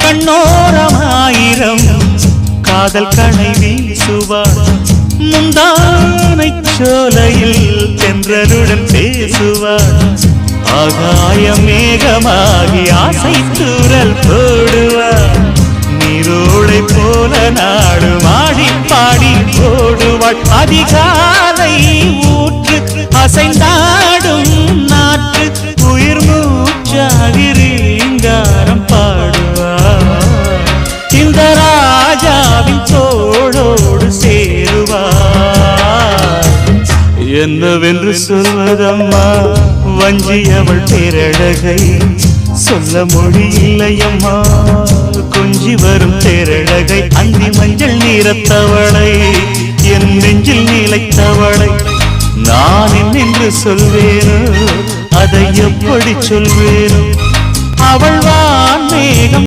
கண்ணோரமாயிரம் காதல் கணை வீசுவாள் முந்தானை சோலையில் தென்றலுடன் பேசுவாள் ஆகாய மேகமாகி ஆசை தூரல் போடுவாள் நீரோடை போல நாடு மாடி பாடி ஓடுவாள் அதிகாலை ஊற்று அசைந்தாடும் நாற்று உயிர் மூச்சாகிறீங்காரம் பாடுவாள் இந்த ராஜாவின் தோளோடு சேருவாள் என்னவென்று சொல்வதம்மா வஞ்சி அவள் பேரழகை சொல்ல மொழியில்லையம்மா கொஞ்சி வரும் தேரழகை அந்தி மஞ்சள் நீரத்தவளை என் நெஞ்சில் நிலைத்தவளை நான் என்னென்று சொல்வேனோ அதை எப்படி சொல்வேனோ அவள் வான் மேகம்